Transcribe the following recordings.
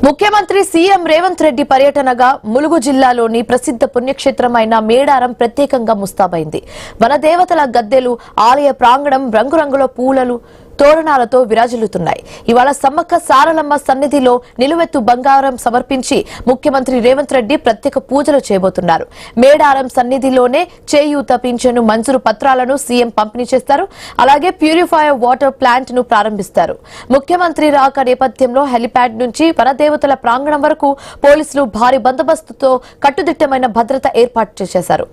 ముఖ్యమంత్రి సీఎం రేవంత్ రెడ్డి పర్యటనగా ములుగు జిల్లాలోని ప్రసిద్ధ పుణ్యక్షేత్రమైన మేడారం ప్రత్యేకంగా ముస్తాబైంది. వనదేవతల గద్దెలు, ఆలయ ప్రాంగణం రంగురంగుల పూలలు, తోరణాలతో విరాజిల్లుతున్నాయి. ఇవాళ సమ్మక్క సారలమ్మ సన్నిధిలో నిలువెత్తు బంగారం సమర్పించి ముఖ్యమంత్రి రేవంత్ రెడ్డి ప్రత్యేక పూజలు చేయబోతున్నారు. మేడారం సన్నిధిలోనే చేయూత పింఛను మంజూరు పత్రాలను సీఎం పంపిణీ చేస్తారు. అలాగే ప్యూరిఫైయర్ వాటర్ ప్లాంట్ ను ప్రారంభిస్తారు. ముఖ్యమంత్రి రాక నేపథ్యంలో హెలిప్యాడ్ నుంచి వనదేవతల ప్రాంగణం వరకు పోలీసులు భారీ బందోబస్తుతో కట్టుదిట్టమైన భద్రత ఏర్పాటు చేశారు.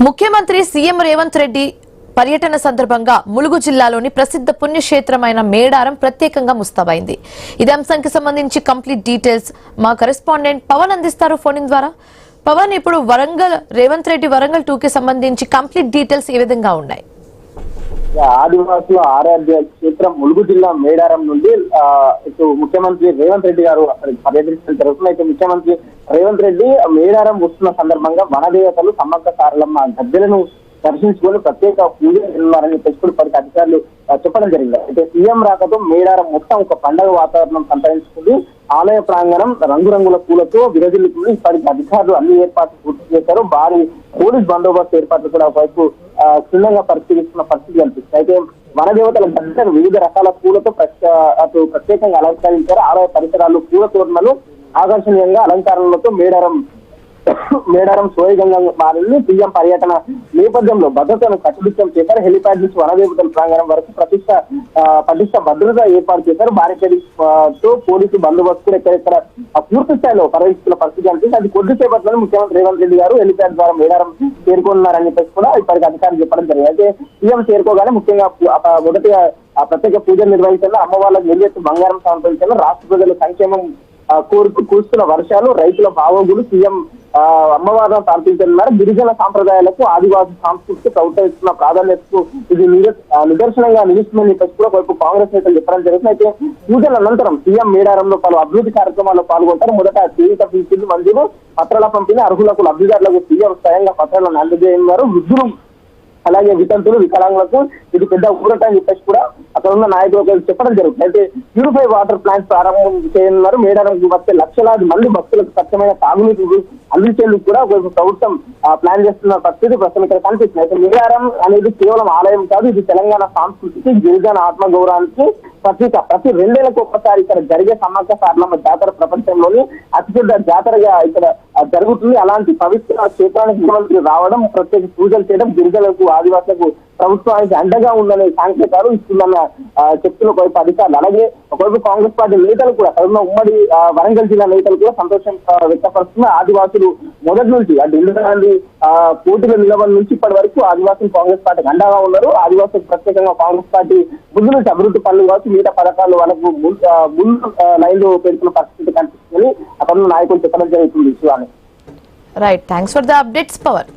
ముఖ్యమంత్రి సీఎం రేవంత్ రెడ్డి పర్యటన సందర్భంగా ములుగు జిల్లాలోని ప్రసిద్ధ పుణ్యక్షేత్రమైన మేడారం ప్రత్యేకంగా ముస్తాబైంది. ఇదే అంశానికి సంబంధించి కంప్లీట్ డీటెయిల్స్ మా కరెస్పాండెంట్ పవన్ అందిస్తారు ఫోన్ ద్వారా. పవన్, ఇప్పుడు రేవంత్ రెడ్డి వరంగల్ 2 కి సంబంధించి కంప్లీట్ డీటెయిల్స్ ఏ విధంగా ఉన్నాయి? ఆదివాసుల ఆరాధ్య క్షేత్రం ములుగు జిల్లా మేడారం నుండి ఇటు ముఖ్యమంత్రి రేవంత్ రెడ్డి గారు పర్యటించడం జరుగుతుంది. అయితే ముఖ్యమంత్రి రేవంత్ రెడ్డి మేడారం వస్తున్న సందర్భంగా వనదేవతలు సమ్మక్క సారలమ్మ గద్దెలను దర్శించుకొని ప్రత్యేక పూజలు ఉన్నారని చెప్పి అధికారులు చెప్పడం జరిగింది. అయితే సీఎం రాకతో మేడారం మొత్తం ఒక పండగ వాతావరణం సంతరించుకుంది. ఆలయ ప్రాంగణం రంగురంగుల పూలతో విరజిల్లుతుంది. ఇప్పటికి అధికారులు అన్ని ఏర్పాట్లు పూర్తి చేశారు. భారీ పోలీస్ బందోబస్తు ఏర్పాట్లు కూడా ఒకవైపు క్షుణ్ణంగా పరిశీలిస్తున్న పరిస్థితి కనిపిస్తుంది. అయితే వనదేవతల గద్దెను వివిధ రకాల పూలతో ప్రత్యేకంగా అలంకరించారు. ఆలయ పరిసరాలు పూల తోరణాలు ఆకర్షణీయంగా అలంకరణలతో మేడారం సోయగంగా మారింది. సీఎం పర్యటన నేపథ్యంలో భద్రతను కట్టుదిట్టం చేశారు. హెలిప్యాడ్ నుంచి వనదేవతల ప్రాంగణం వరకు పటిష్ట భద్రత ఏర్పాటు చేశారు. భారీతో పోలీసు బందోబస్తు కూడా ఎక్కడెక్కడ పూర్తి స్థాయిలో పర్యటిస్తున్న పరిస్థితి అనిపిస్తుంది. అది కొద్దిసేపట్లో ముఖ్యమంత్రి రేవంత్ రెడ్డి గారు హెలిప్యాడ్ ద్వారా మేడారం చేరుకున్నారని చెప్పేసి కూడా ఇప్పటికి అధికారులు చెప్పడం జరిగింది. అయితే సీఎం చేరుకోగానే ముఖ్యంగా మొదటిగా ప్రత్యేక పూజలు నిర్వహించారు. అమ్మవార్లకు నిలువెత్తు బంగారం సమర్పించారు. రాష్ట్ర ప్రజల సంక్షేమం కోరుకు కూస్తున్న వర్షాలు, రైతుల బాగోగులు సీఎం అమ్మవారిని ప్రార్థించనున్నారు. గిరిజన సాంప్రదాయాలకు, ఆదివాసీ సంస్కృతికి ప్రభుత్వం ఇస్తున్న ప్రాధాన్యతకు ఇది నిదర్శనంగా నిలుస్తుందని చెప్పేసి కూడా వైపు కాంగ్రెస్ నేతలు చెప్పడం జరుగుతుంది. అయితే పూజల అనంతరం సీఎం మేడారంలో పలు అభివృద్ధి కార్యక్రమాల్లో పాల్గొంటారు. మొదట చేయూత పింఛన్లు మంజూరు, పత్రాల పంపిణీ, అర్హులకు లబ్ధిదారులకు సీఎం స్వయంగా పత్రాలను అందజేయనున్నారు. వృద్ధులు అలాగే వితంతులు, వికలాంగులకు ఇది పెద్ద ఊరట అని చెప్పేసి కూడా అక్కడ ఉన్న నాయకులకు చెప్పడం జరుగుతుంది. అయితే ప్యూరిఫై వాటర్ ప్లాంట్ ప్రారంభం చేయనున్నారు. మేడారంకి వచ్చే లక్షలాది మంది భక్తులకు స్వచ్ఛమైన తాగునీరు అందించేందుకు కూడా ప్రభుత్వం ప్లాన్ చేస్తున్న పరిస్థితి ప్రస్తుతం ఇక్కడ కనిపిస్తుంది. అయితే మేడారం అనేది కేవలం ఆలయం కాదు, ఇది తెలంగాణ సంస్కృతికి, గిరిజన ఆత్మగౌరవానికి ప్రతీక. ప్రతి 2 ఏళ్లకు ఒకసారి ఇక్కడ జరిగే సమ్మక్క సారలమ్మ జాతర ప్రపంచంలోని అతిపెద్ద జాతరగా ఇక్కడ జరుగుతుంది. అలాంటి పవిత్ర క్షేత్రానికి ముఖ్యమంత్రి రావడం, ప్రత్యేక పూజలు చేయడం గిరిజనులకు, ఆదివాసులకు ప్రభుత్వానికి అండగా ఉందనే సంకేతాలు ఇస్తుందన్న చెప్తున్న ఒకవైపు అధికారులు. అలాగే ఒకవైపు కాంగ్రెస్ పార్టీ నేతలు కూడా కరోనా ఉమ్మడి వరంగల్ జిల్లా నేతలు కూడా సంతోషం వ్యక్తపరుస్తున్న ఆదివాసులు మొదటి నుంచి ఇందిరా గాంధీ పోటీలో నిలబడి నుంచి ఇప్పటి వరకు ఆదివాసులు కాంగ్రెస్ పార్టీకి అండగా ఉన్నారు. ఆదివాసులకు ప్రత్యేకంగా కాంగ్రెస్ పార్టీ ముందు నుంచి అభివృద్ధి పనులు కావచ్చు, మిగతా పథకాలు వాళ్ళకు ముందు లైన్లో పెడుతున్న పరిస్థితి కనిపిస్తుందని అక్కడ నాయకులు చెప్పడం జరుగుతుంది. Right, thanks for the updates power.